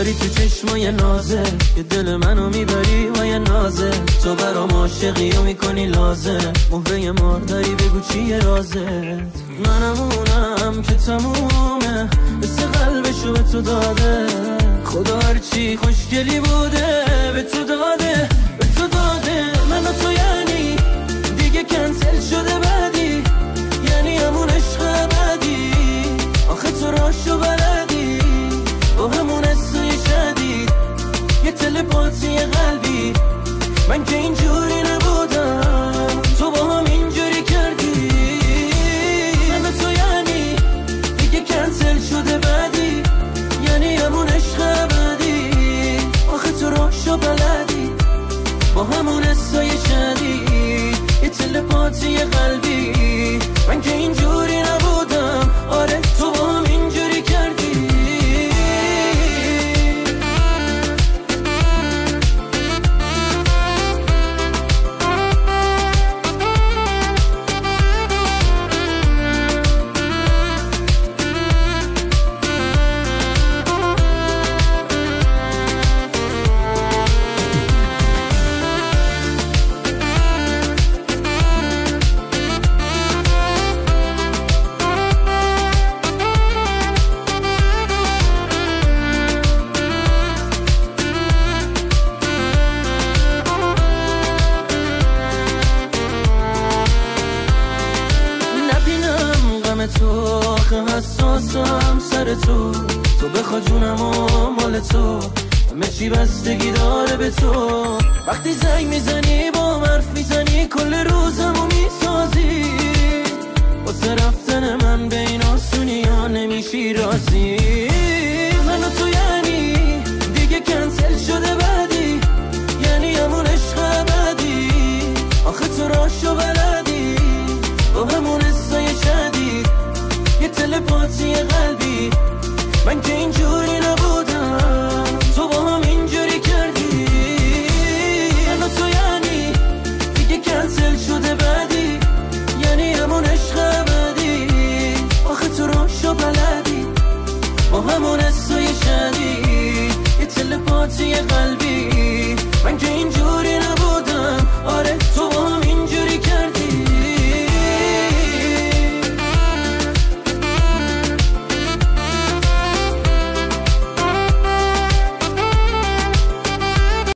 داری تو چشمای نازه که دل منو میبری و یه نازه. تو برام عاشقی و میکنی لازم، مهره مار داری بگو چیه رازت. منم اونم که تمومه مثل قلبشو به تو داده. خدا هرچی خوشگلی بوده به تو داده، به تو داده. من و تو یعنی دیگه کنسل شده بعدی، یعنی همون عشق ابدی. آخه تو راشو بلدی با همون حسای شدید، یه تلپاتی قلبی. من که اینجوری نبودم تو با هم اینجوری کردی. من و تو یعنی دیگه کنسل شده بعدی، یعنی همون عشق ابدی. آخه تو راشو بلدی با همون حسای شدید، یه تلپاتی قلبی. من که اینجوری نبودم، آره تو با هم اینجوری کردی. تو آخه حساسم سر تو، تو بخوا جونم و مال تو، همه چی بستگی داره به تو. وقتی زنگ میزنی با حرف میزنی کل روزمو میسازی. واسه رفتن من به این آسونی ها نمیشی راضی. من و تو یعنی دیگه کنسل شده بعدی، یعنی همون عشق ابدی. آخه تو راشو بلدی با همون حسای شدید، یه تلپاتی قلبی. من که اینجا